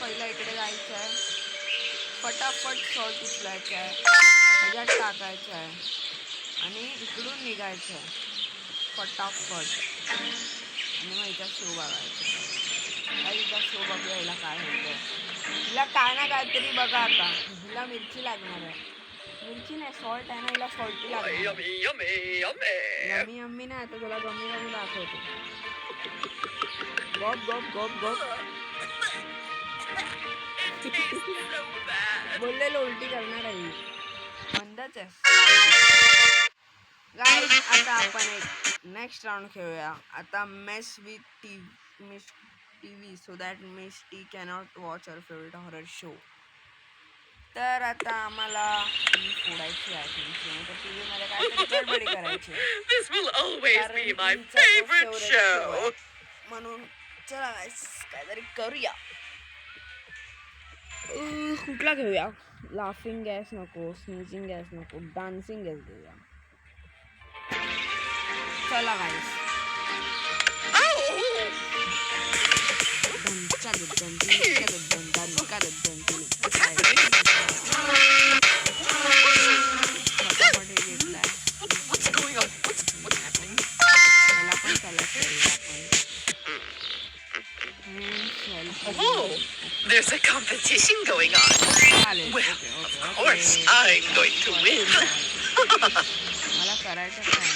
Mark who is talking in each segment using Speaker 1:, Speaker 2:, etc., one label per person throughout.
Speaker 1: पहिला इकडे जायचं आहे, फटाफट सॉल्ट उचलायचं आहे, ह्याच्यात टाकायचं आहे आणि इकडून निघायचं आहे फटाफट. आणि मग हिचा शो बघायचा. हिचा शो बघूया हिला काय होतं. हिला काय ना काहीतरी बघा आता. हिला मिरची लागणार आहे. मिरची नाही, सॉल्ट आहे ना, हिला सॉल्टी लागणार आहे. यम्मी यम्मी नाही, आता तुला गमी गमी दाखवते. गप गप गप गप. बोललेलो उलटी करणार आहे. बंदच आहे. गाईज आता आपण एक नेक्स्ट राऊंड खेळूया. आता mess with TV so that miss T cannot watch our favourite horror show. तर आता आम्हाला टीव्ही फोडायची आहे तुमची, तर टीव्ही मध्ये काहीतरी गडबडी करायची. म्हणून चला गाईज काहीतरी करूया. कुठला घेऊया? लाफिंग गॅस नको, स्नीजिंग गॅस नको, डान्सिंग गॅस घेऊया. चला गाईस.
Speaker 2: There's a competition going on. Well, of course, I'm going to win.
Speaker 1: मला करायचं काय?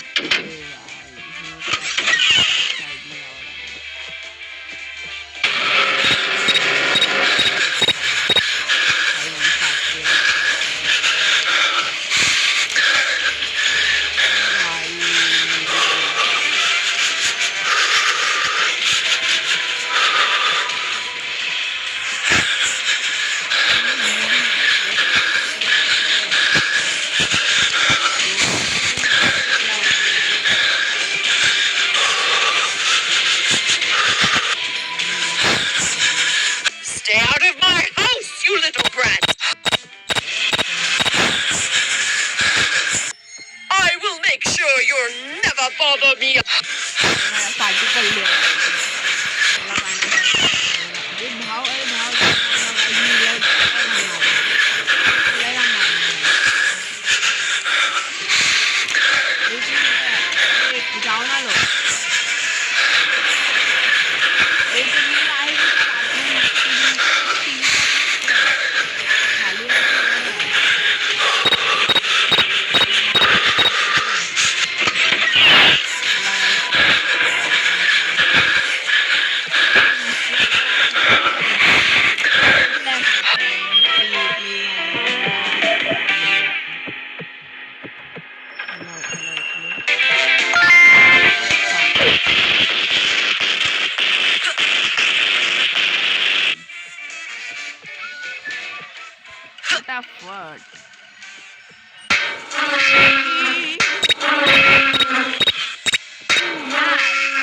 Speaker 2: Stay out of my house, you little brat! I will make sure you'll never bother me.
Speaker 1: फटाफट.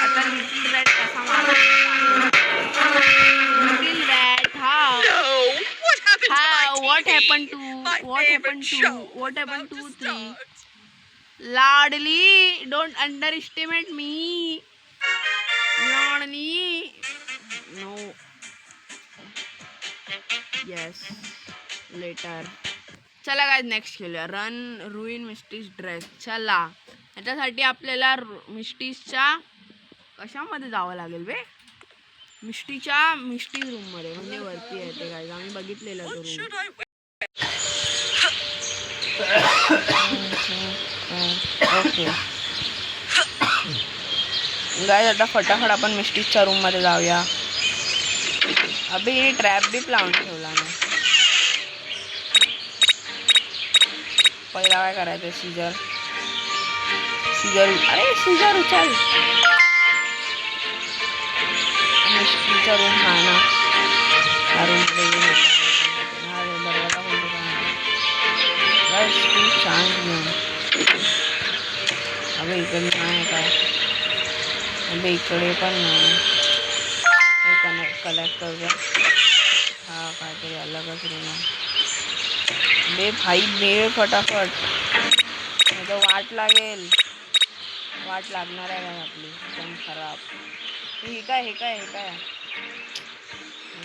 Speaker 1: आता little rat कसा मारतो? Little rat what happened to 3? Ladli, don't underestimate me. Ladli. No. Yes. Letter. चला काय next खेळूया. Run ruin Misty's dress. चला याच्यासाठी आपल्याला मिस्टीजच्या कशामध्ये जावं लागेल बे? मिस्टीज रूम मध्ये, म्हणजे वरती आहे ते काय आम्ही बघितलेलं तो रूम. ओके गाइस आता फटाफट आपण मिस्टीजच्या रूम मध्ये जाऊया. अभी ट्रॅप बी लावून ठेवला ना. पहिला काय करायचं? सीजर अरे सीजर उचल. मिस्टीचा रूम हा ना, हा रूम दरवाजा कोणता चान्स घेऊन. अबे इकडे नाही काय? अबे इकडे पण नाही. हे कलेक्ट करूया. हा काहीतरी अलगच रूम आहे. बे भाई बे फटाफट, नाही तर वाट लागेल. वाट लागणार आहे आपली एकदम खराब. हे काय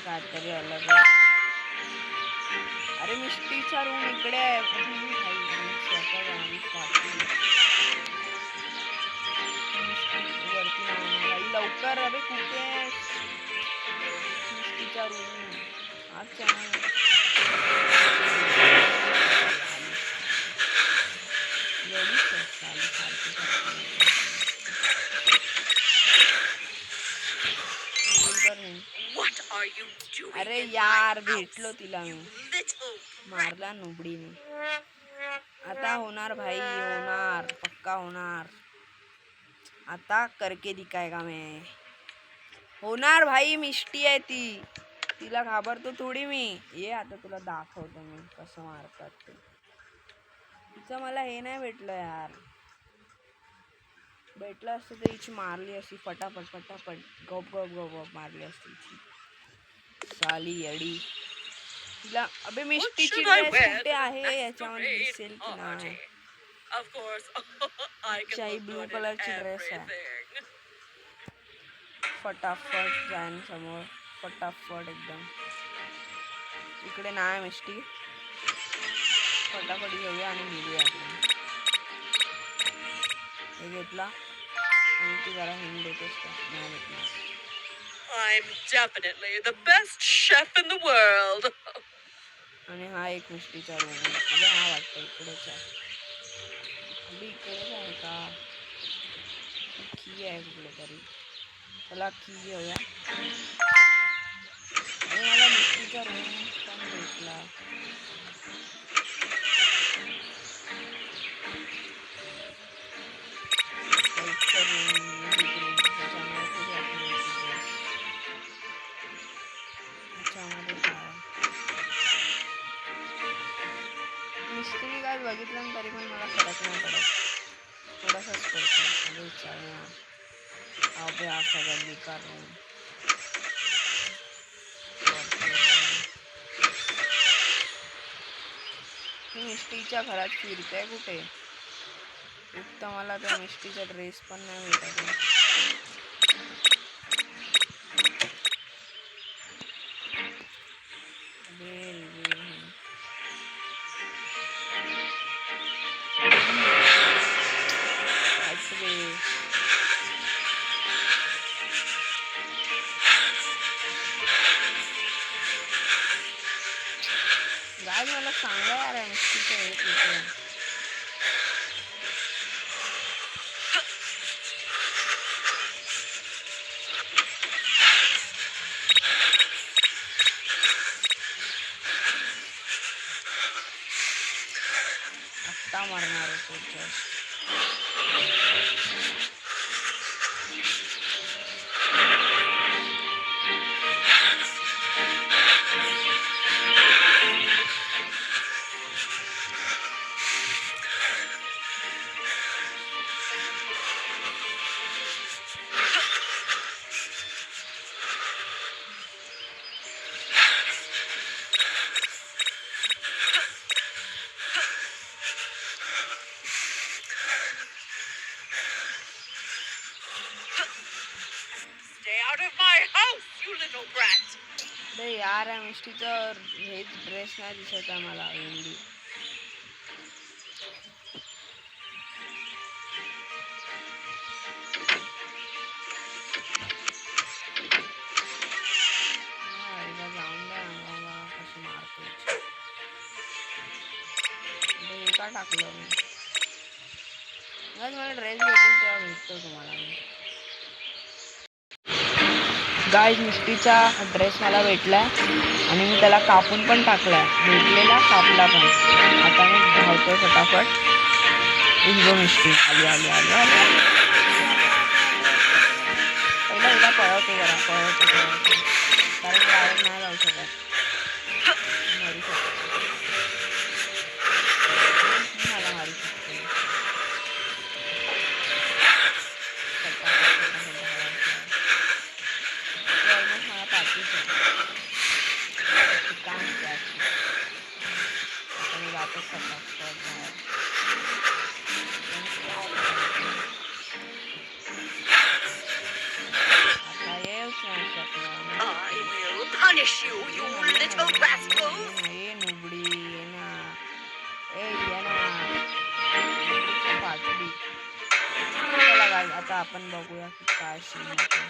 Speaker 1: काहीतरी अलग. अरे मिष्टीचा रूम इकडे आहे. वरती नाही लवकर. अरे कुठे आहे मिष्टीचा रूम? अच्छा
Speaker 2: What are you doing?
Speaker 1: अरे
Speaker 2: in
Speaker 1: यार
Speaker 2: my
Speaker 1: भेटलो
Speaker 2: house,
Speaker 1: तिला
Speaker 2: you
Speaker 1: मी.
Speaker 2: little
Speaker 1: मारला नुबडीने. आता होणार भाई, होणार पक्का होणार. आता करके दिखाएगा मैं. होणार भाई. मिष्टी आहे ती. तिला घाबरतो थोडी मी. ये आता तुला दाखवतो मी कसं मारतात ते. तिचं मला हे नाही भेटलं यार. भेटलं असतं तर हिची मारली असती फटाफट फटाफट. गप गप गप गप मारली असती साली येडी. तिला अबे मिष्टीची ड्रेस कुठे आहे याच्यामध्ये दिसेल की नाही.
Speaker 2: Of course, I can
Speaker 1: चाही
Speaker 2: look
Speaker 1: ब्लू
Speaker 2: good in
Speaker 1: कलरची ड्रेस आहे.
Speaker 2: everything.
Speaker 1: फटाफट जाईन समोर. फटाफट एकदम. इकडे नाही मिष्टी. फटाफट घेऊया आणि निघूया. हे घेतला आणि ती जरा हिंड देतेस का? नाही भेटणार.
Speaker 2: I'm definitely the best chef in the world.
Speaker 1: आणि हा एक मिष्टीचा रूम आहे. अबे हा वाटतं इकडेच आहे. अबे इकडेच आहे का? की आहे कुठले तरी. चला की घेऊया. अरे मला मिष्टीचा रूम पण भेटला. मिस्त्री काय बघितलं तरी पण मला फरक नाही पडत. थोडासाच पडतो. विचार अबे हा सगळ्यात बेकार रूम. मिष्टीच्या घरात फिरते कुठे? एक तर मला त्या मिष्टीचा ड्रेस पण नाही भेटत. गाय मला सांगा यार मिष्टीचं हे कुठे. आत्ता मारणार होतो.
Speaker 2: Stay out of my house, you little brat.
Speaker 1: अरे यार या मिष्टीचं हेच ड्रेस नाही दिसत आहे मला. एवढी जाऊन द्या मला कसं मारतो. हे का टाकलं मी? मला ड्रेस भेटेल तेव्हा भेटतो तुम्हाला मी. गाय मिष्टीचा ड्रेस मला भेटला आणि मी त्याला कापून पण टाकलाय. भेटलेला कापला पण. आता मी धावतोय फटाफट. इगो मिष्टी आली आली आली आली. पहिला एकदा पळवतो जरा. पळवतो कारण डायरेक्ट नाही जाऊ शकत. मारू शकतो मला. मारू शकतो. मला पाठीच काम त्याची. मी जातो फटाफट बाहेर. आता येऊच नाही शकणार.
Speaker 2: I will punish
Speaker 1: आता आपण बघूया की काय सीन होतं.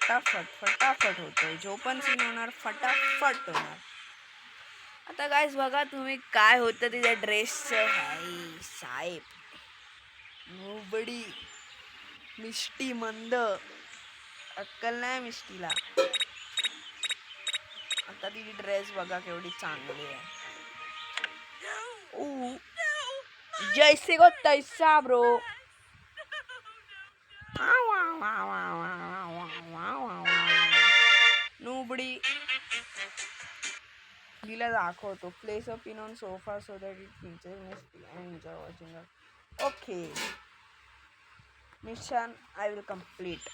Speaker 1: फटाफट होतोय. जो पण सीन होणार फटाफट होणार. आता गाईस बघा तुम्ही काय होतं तिच्या ड्रेसचं. हाय साहेब नोबडी. मिष्टी मंद अक्कल नाही मिष्टीला. आता तिची ड्रेस बघा केवढी चांगली आहे. जैसे को तैसा ब्रो. नोबडी. तिला दाखवतो. Place a pin on sofa so that it features misty and enjoy watching. Okay. Mission I will complete.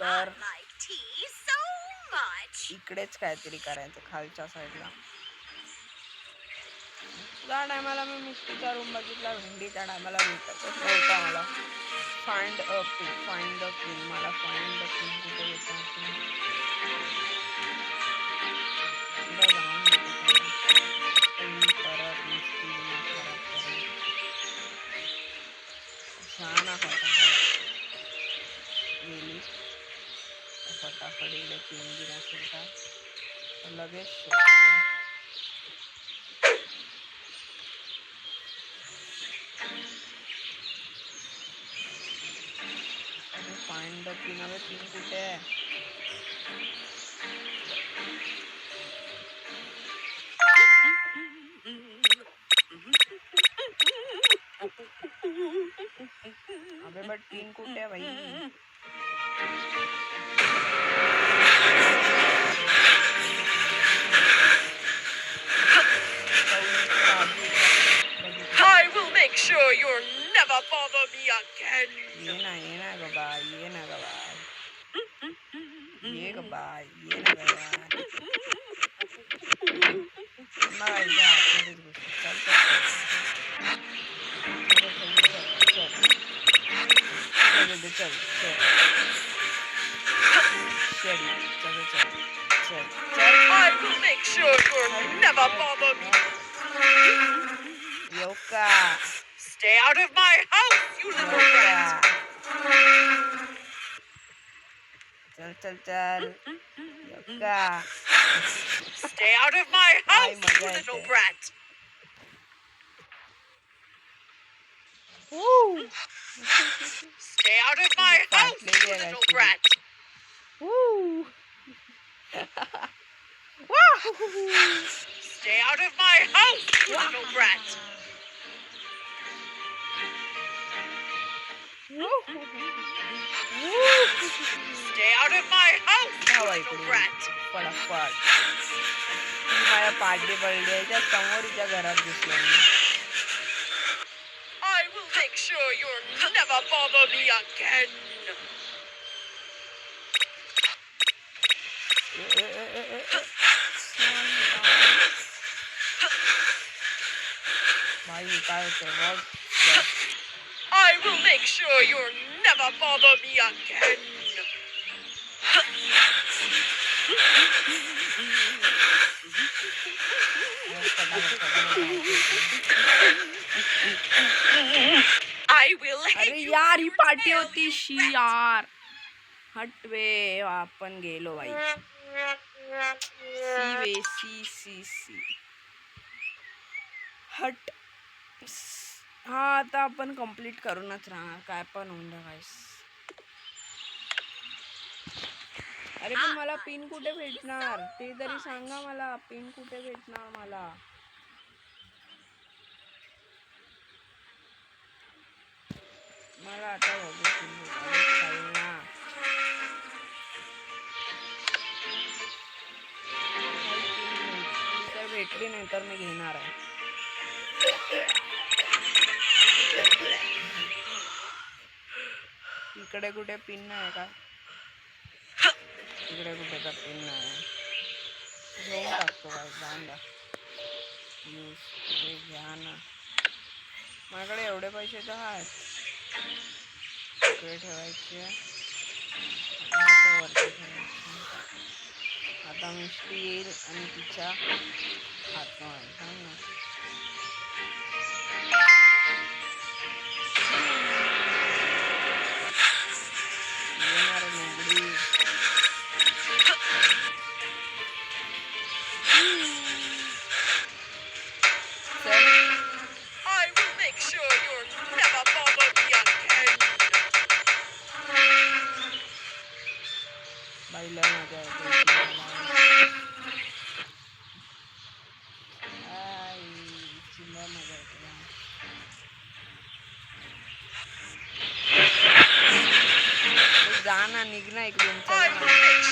Speaker 1: तर इकडेच काहीतरी करायचं खालच्या साईडला. त्या टायमाला मी मिस्टीचा रूम बघितला. भेंडीच्या टायमाला भेटतच नव्हता मला. Find the pin. मला फाइंड द पिन कुठे येतं. फटाफट इकडे पिन गिन असेल का लगेच शोधतो. Find the pin. अबे पिन कुठे आहे. अबे बट पिन कुठे आहे भाई.
Speaker 2: I will make sure you'll never bother me again.
Speaker 1: ये ना गबा. ये ना गबा.
Speaker 2: I will make sure you'll never bother me.
Speaker 1: Yoka.
Speaker 2: Stay out of my house, you little brat.
Speaker 1: चल. Yoka.
Speaker 2: Stay out of my house, you little brat. Stay out of my house, you little brat. Stay out of my house, you little brat. Stay out of my house, you little brat.
Speaker 1: फटाफट. माझ्या party बर्थडेच्या समोरच्या घरात दिसलो.
Speaker 2: I will make sure you'll never bother me again.
Speaker 1: भाई काय होतं.
Speaker 2: I will make sure you'll never bother me again. I will hate
Speaker 1: अरे
Speaker 2: you.
Speaker 1: यार ही पार्टी होती शी यार. हट वे. आपण गेलो भाई. सी हट. हा आता आपण कंप्लीट करूनच राहणार काय पण होऊन द्या गाईस. अरे पण मला पिन कुठे भेटणार ते तरी सांगा मला. पिन कुठे भेटणार मला. आता बघू पिन भेटली नाही तर मी घेणार आहे. इकडे कुठे पिन नाही का. इकडे कुठे तर पिन नाही. घेऊन टाकतो काय जाऊन द्या. घ्या ना. माझ्याकडे एवढे पैसे तर आहेत. इकडे ठेवायचे. वरती ठेवायचे. आता मिष्टी येईल आणि तिच्या हातून सांग ना. येणार नोकरी.
Speaker 2: I will make sure you'll never bother me again.
Speaker 1: बाईला मजा येते चिल्ला मजा येते. जा ना, निघ ना इकडून.
Speaker 2: I will make